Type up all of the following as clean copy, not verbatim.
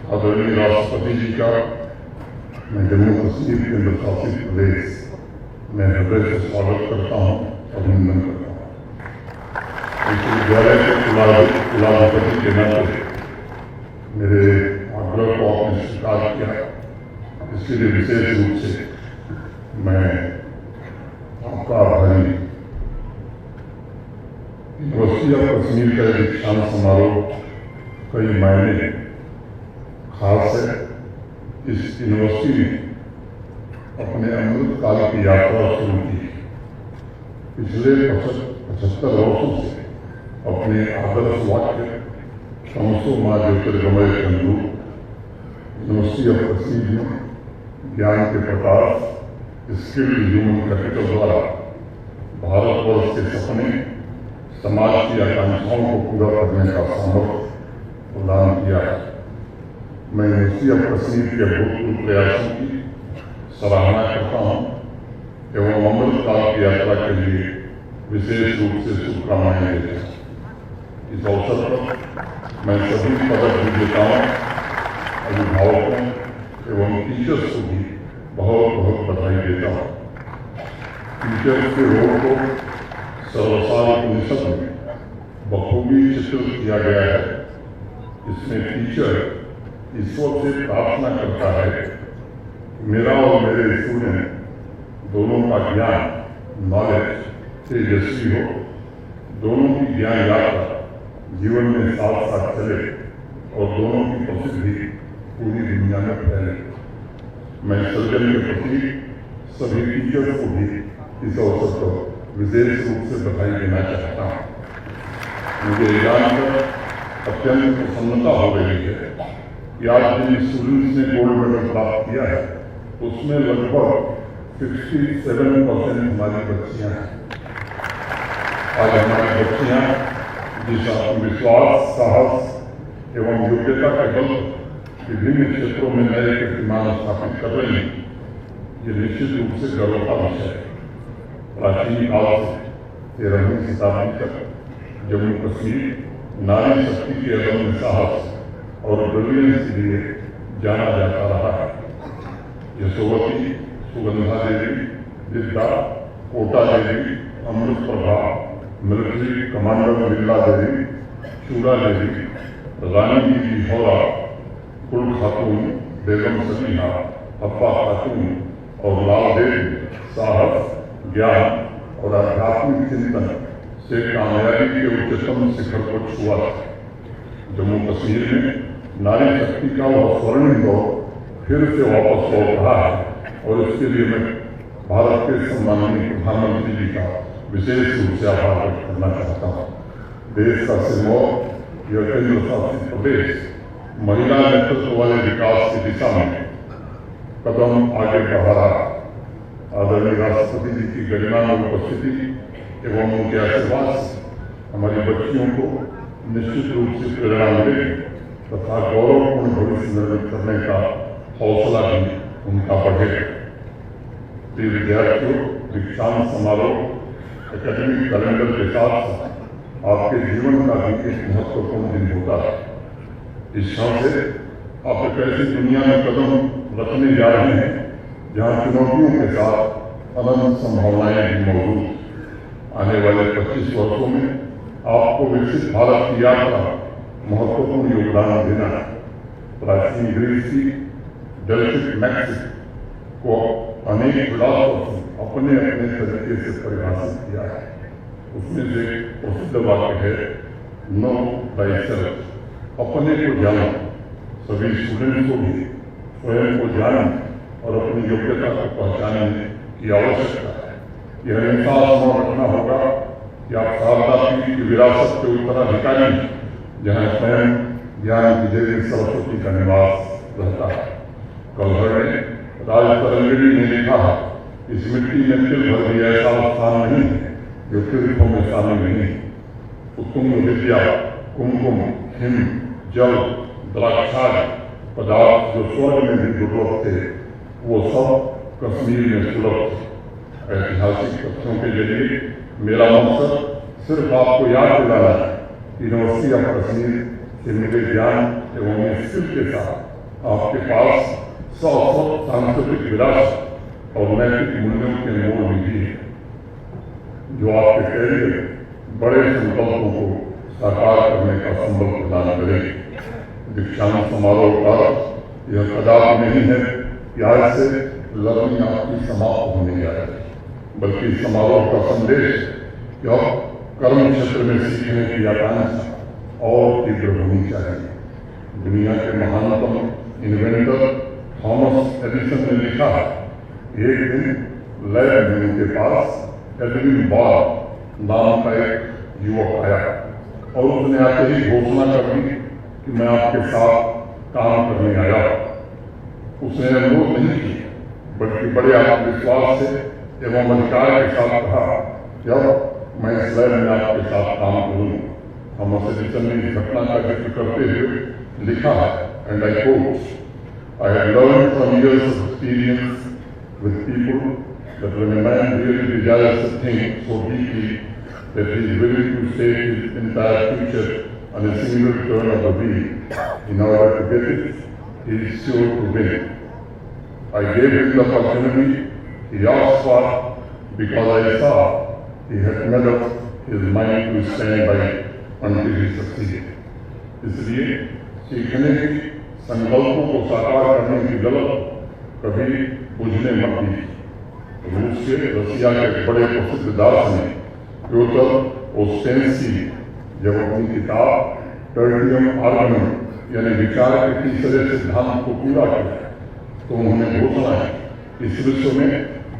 आदरणीय राष्ट्रपति जी का मैं जम्मू कश्मीर केंद्र शासित प्रदेश में हृदय से स्वागत करता हूँ, अभिनंदन करता हूँ। विश्वविद्यालय के कुलाधिपति के नाते मेरे आग्रह को आपने स्वीकार किया, इसके लिए विशेष रूप से मैं आपका आभारी हूँ। यूनिवर्सिटी ऑफ कश्मीर का दीक्षांत समारोह कई मायने खास है। इस यूनिवर्सिटी ने अपने अमृत काल की यात्रा शुरू की। पिछले 75 वर्षों से अपने आदर्श वाक्य तमसो मां ज्योतिर्गमय चंदू यूनिवर्सिटी ऑफ कश्मीर में ज्ञान के प्रकाश स्किल्ड ह्यूमन कैपिटल द्वारा भारतवर्ष के सपने, समाज की आकांक्षाओं को पूरा करने का सामर्थ्य प्रदान किया है। मैं यूनिवर्सिटी ऑफ कश्मीर के अभूतपूर्व प्रयासों की सराहना करता हूँ एवं अमृत काल की यात्रा के लिए विशेष रूप से शुभकामनाएं देता हूँ। इस अवसर पर मैं सभी पदक विजेताओं, अभिभावकों एवं टीचर्स को भी बहुत बहुत बधाई देता हूँ। टीचर्स के रोल को सर्वसार उपनिषद में बखूबी चित्रित किया गया है। इसमें टीचर ईश्वर से प्रार्थना करता है कि मेरा और मेरे स्टूडेंट दोनों का ज्ञान, नॉलेज तेजस्वी हो, दोनों की ज्ञान यात्रा जीवन में साथ साथ चले और दोनों की प्रसिद्धि पूरी दुनिया में फैले। मैं सर्जन के प्रति सभी टीचर्स को भी इस अवसर पर विशेष रूप से बधाई देना चाहता हूँ। मुझे जानकर अत्यंत प्रसन्नता हो रही है कि आज जिन स्टूडेंट्स ने गोल्ड मेडल प्राप्त किया है उसमें लगभग 67% हमारी बच्चियां हैं। आज हमारी बच्चियां जिस आत्मविश्वास, साहस एवं योग्यता के बल विभिन्न क्षेत्रों में नए कीर्तिमान स्थापित कर रही हैं, ये निश्चित रूप से गर्व का विषय है। प्राचीन काल से 13वीं शताब्दी तक जम्मू कश्मीर नारी शक्ति के अदम्य साहस और ब्रिलियंस के लिए जाना जाता रहा है। यशोवती, सुगंधा देवी, विद्या, कोटा देवी, अमृत प्रभा, मिलिट्री कमांडर बिरला देवी, चूड़ा देवी, रानी बीबी होरा, गुल खातून, बेगम सलीहा, अप्पा खातून और लाल देवी साहस, ज्ञान और आध्यात्मिक चिंतन से कामयाबी के उच्चतम शिखर को छुआ। जम्मू कश्मीर में नारी शक्ति का वह स्वर्णिम दौर फिर से वापस लौट रहा है और इसके लिए मैं भारत के सम्माननीय प्रधानमंत्री जी का विशेष रूप से आभार व्यक्त करना चाहता हूँ। देश का सिरमौर यह केंद्र शासित प्रदेश महिला नेतृत्व वाले विकास की दिशा में कदम आगे बढ़ा रहा है। आदरणीय राष्ट्रपति जी की गरिमा में उपस्थिति एवं उनके आशीर्वाद से हमारी बच्चियों को निश्चित रूप से प्रेरणा मिलेगी तथा गौरवपूर्ण भविष्य निर्मित करने का हौसला भी उनका बढ़ेगा। प्रिय विद्यार्थियों, दीक्षांत समारोह एकेडमिक कैलेंडर के साथ आपके जीवन का भी एक महत्वपूर्ण दिन होता है। इस क्षण से आप एक ऐसी दुनिया में कदम रखने जा रहे हैं जहाँ चुनौतियों के साथ अनंत संभावनाएं भी मौजूद। आने वाले 25 वर्षों में आपको विकसित भारत की यात्रा महत्वपूर्ण योगदान देना है। प्राचीन ग्रीस की डेल्फिक मैक्सिम को अनेक फिलॉसफर्स अपने अपने तरीके से परिभाषित किया है। उसमें से प्रसिद्ध वाक्य है, नो थायसेल्फ, अपने को जानो। सभी स्टूडेंट्स को भी स्वयं को जानने और अपनी योग्यता को पहचानने की आवश्यकता है। यह एहसास न रखना होगा कि आप शारदा पीठ की विरासत के उत्तराधिकारी हैं, जहाँ स्वयं ज्ञान की देवी सरस्वती का निवास रहता है। कलहर ने राजतरंगिणी ने लिखा है, इस मिट्टी में तिल भर भी ऐसा स्थान नहीं है जो तीर्थों में शामिल नहीं है। उत्तुंग विद्या, कुमकुम, हिम, जल, द्राक्षादि पदार्थ जो स्वर्ग में भी दुर्लभ थे, वो सब कश्मीर में सुलभ थे। ऐतिहासिक तथ्यों के जरिए मेरा मकसद सिर्फ आपको याद दिलाना है कि यूनिवर्सिटी ऑफ कश्मीर से मिले ज्ञान एवं स्किल के साथ आपके पास सांस्कृतिक विरासत और नैतिक मूल्यों के मोड़ भी है, जो आपके कैरियर बड़े संकल्पों को साकार करने का संबल प्रदान करेगी। दीक्षांत समारोह का यह कदापि नहीं है कि आज से लर्निंग आपकी समाप्त होने जा रही है, बल्कि समारोह का संदेश कि अब कर्म क्षेत्र में सीखने की आकांक्षा और तीव्र होनी चाहिए। दुनिया के महानतम इन्वेंटर थॉमस एडिसन ने लिखा है, एक दिन लैब में उनके पास एडविन बॉल नाम का एक युवक आया और उसने आते ही घोषणा कर दी कि मैं आपके साथ काम करने आया। उसने अनुरोध नहीं किया, बल्कि बड़े आत्मविश्वास से एवं अधिकार के साथ कहा, जब मैं इस लैब में आपके साथ काम करूँ। थॉमस एडिसन ने इस घटना का जिक्र करते हुए लिखा है, and I quote, I had learned from years of experience with people that when a man really desires a thing so deeply that he is willing to stake his entire future on a single turn of the wheel in order to get it, he is sure to win. I gave him the opportunity he asked for because I saw he had made up his mind to stand by until he succeeded. इसलिए सीखने की संकल्पों को साकार करने की गलत कभी बुझने मत दी। रूस के रसिया के बड़े प्रसिद्ध दार्शनिक प्योतर ओस्टेंस्की जब अपनी किताब टर्डियम आर्गुमेंट यानी विचार के तीसरे सिद्धांत को पूरा किया तो उन्होंने घोषणा की, इस विश्व में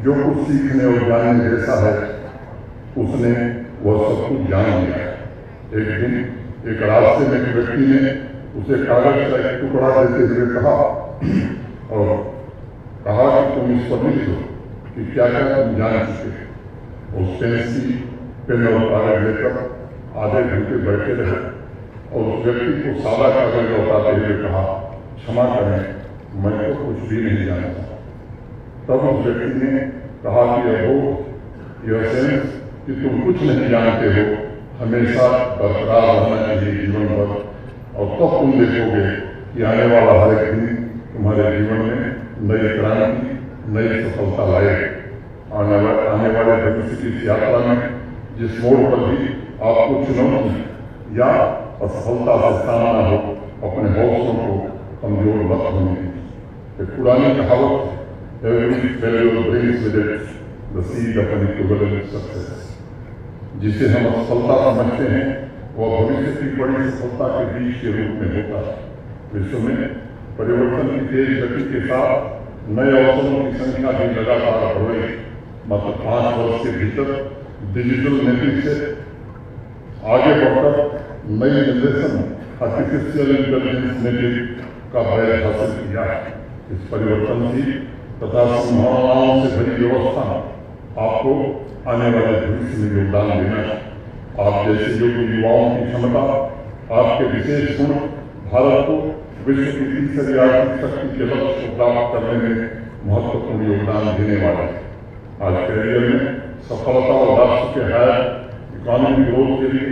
जो कुछ सीखने और जानने जैसा है उसने वह सब कुछ जान लिया है। एक दिन एक रास्ते में एक व्यक्ति ने उसे कागज का एक टुकड़ा देते हुए कहा और कहा कि तुम इस पर लिख दो कि क्या क्या तुम जान चुके हो। ओस्टेंस्की पेन और कागज लेकर आधे घंटे बैठे रहे और उस व्यक्ति को सादा कागज लौटाते हुए कहा, क्षमा करें, मैं तो कुछ भी नहीं जानता। तब उस व्यक्ति ने कहा कि यह सेंस कि तुम कुछ नहीं जानते हो हमेशा बरकरार रहना चाहिए जीवन भर, और तब तुम देखोगे कि आने वाला हर एक दिन तुम्हारे जीवन में नई क्रांति, नई सफलता लाएगी। आने वाले भविष्य की इस यात्रा में जिस मोड़ पर भी आपको चुनौती या असफलता से सामना हो, अपने हौसलों को कमजोर मत होने दीजिए। एक पुरानी कहावत है, every failure brings with it the seed of N equivalent success. जिसे हम असफलता समझते हैं वह भविष्य की बड़ी सफलता के बीज के रूप में होता है। विश्व में परिवर्तन की तेज गति के साथ नए अवसरों की संख्या भी लगातार बढ़ रही है। मात्र 5 वर्ष के भीतर डिजिटल नेटिव से आगे बढ़कर नई जनरेशन आर्टिफिशियल इंटेलिजेंस नेटिव का बैच हासिल किया है। इस परिवर्तनशील तथा संभावनाओं से भरी व्यवस्था आपको आने वाले भविष्य में योगदान देना है। आप जैसे योग्य युवाओं की क्षमता, आपके विशेष गुण भारत को विश्व की तीसरी आर्थिक शक्ति के लक्ष्य को प्राप्त करने में महत्वपूर्ण योगदान देने वाले हैं। आज कैरियर में सफलता और राष्ट्र के हायर इकोनॉमिक ग्रोथ के लिए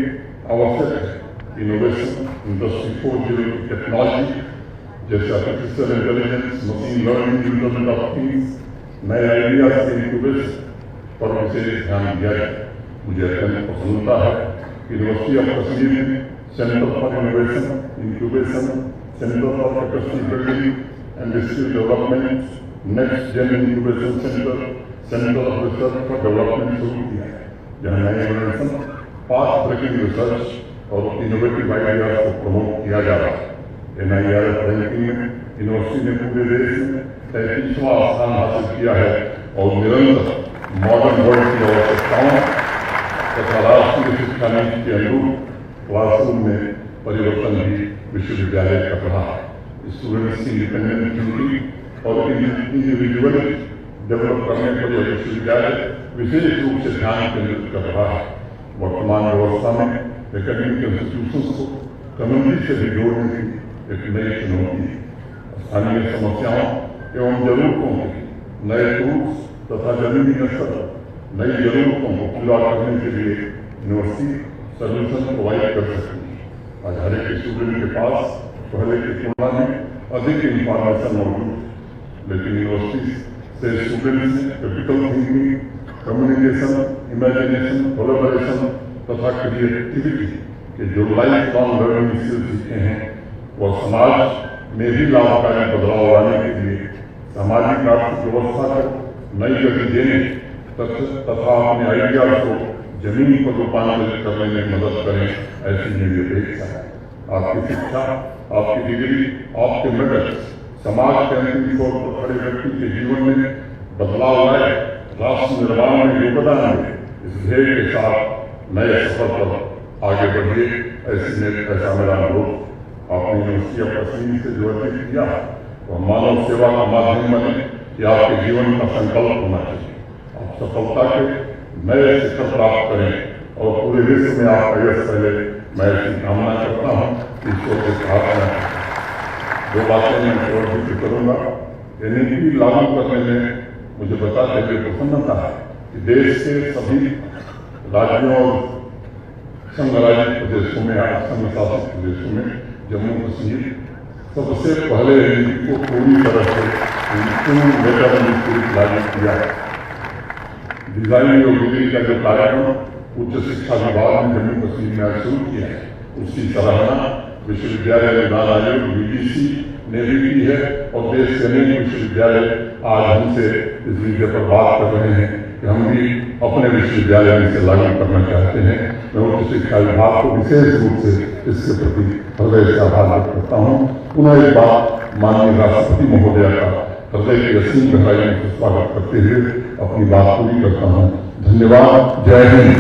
आवश्यक है इनोवेशन, इंडस्ट्री 4.0 की टेक्नोलॉजी जैसे artificial intelligence, machine learning, internet of things, नए आइडियाज के इंक्यूबेशन पर विशेष ध्यान दिया जाए। मुझे अत्यंत प्रसन्नता है कि यूनिवर्सिटी ऑफ कश्मीर में centre for innovation, incubation, centre for capacity building and skill development, next gen incubation centre, centre of research for development शुरू किया है, जहाँ नए इनोवेशन, फास्ट ब्रेकिंग रिसर्च और इनोवेटिव आइडियाज को प्रमोट किया जा रहा है। NIRF रैंकिंग में यूनिवर्सिटी ने पूरे देश में 33वां स्थान हासिल किया है और निरंतर मॉडर्न वर्ल्ड की आवश्यकताओं तथा राष्ट्रीय शिक्षा नीति के अनुरूप क्लासरूम में परिवर्तन भी विश्वविद्यालय कर रहा है। स्टूडेंट्स की इंडिपेंडेंट थिंकिंग और इंडिविजुअलिटी डेवलप करने पर यह विश्वविद्यालय विशेष रूप से ध्यान केंद्रित कर रहा है। वर्तमान व्यवस्था में एकेडमिक इंस्टीट्यूशंस को कम्युनिटी से भी जोड़ने की एक नई चुनौती है। स्थानीय समस्याओं एवं जरूरतों के नए टूल्स तथा जमीनी स्तर नई जरूरतों को पूरा करने के लिए यूनिवर्सिटी सर्विसेज प्रोवाइड कर सकती है। आज हर एक स्टूडेंट के पास पहले की तुलना में अधिक इंफॉर्मेशन मौजूद है, लेकिन यूनिवर्सिटी से स्टूडेंट्स ने critical thinking, communication, imagination, collaboration तथा क्रिएटिविटी के जो लाइफ लॉन्ग लर्निंग स्किल सीखे हैं वह समाज में भी लाभकारी बदलाव लाने के लिए सामाजिक आर्थिक व्यवस्था को नई गति देने तथा अपने आइडियाज को जमीन पर रूपांतरित करने में मदद करें, ऐसी मेरी अपेक्षा है। आपकी शिक्षा, आपकी डिग्री, आपके मेडल समाज के अंतिम छोर पर खड़े व्यक्ति के जीवन में बदलाव लाए, राष्ट्र निर्माण में योगदान दे। इस ध्येय के साथ नए सफर पर आगे बढ़िए, ऐसा मेरा अनुरोध। आपने यूनिवर्सिटी ऑफ कश्मीर से जो अर्जित किया वह मानव सेवा का माध्यम बने, कि आपके जीवन का संकल्प होना चाहिए। आप सफलता के नए शिखर प्राप्त करें और पूरे विश्व में आपका यश फैले, मैं ऐसी कामना करता हूँ। ईश्वर के प्रार्थना दो बातें मैं केवल जिक्र करूँगा। एनईपी लागू करने में मुझे बताते हुए प्रसन्नता है कि देश के सभी राज्यों और संघ राज्य प्रदेशों में, संघ शासित प्रदेशों में जम्मू कश्मीर सबसे पहले एनईपी को पूरी तरह से लागू किया है। डिजाइन और डिग्री का जो कार्यक्रम उच्च शिक्षा विभाग ने जम्मू कश्मीर में आज शुरू किया है, उसकी सराहना विश्वविद्यालय अनुदान आयोग यूजीसी ने भी की है और देश के अनेक विश्वविद्यालय आज हमसे इस विषय पर बात कर रहे हैं कि हम भी अपने विश्वविद्यालय में इसे लागू करना चाहते हैं। मैं उच्च शिक्षा विभाग को विशेष रूप से इसके प्रति हृदय से आभार व्यक्त करता हूँ। पुनः एक बार माननीय राष्ट्रपति महोदय का हृदय की असीम गहराई में स्वागत करते हुए अपनी बात पूरी करता हूँ। धन्यवाद। जय हिंद।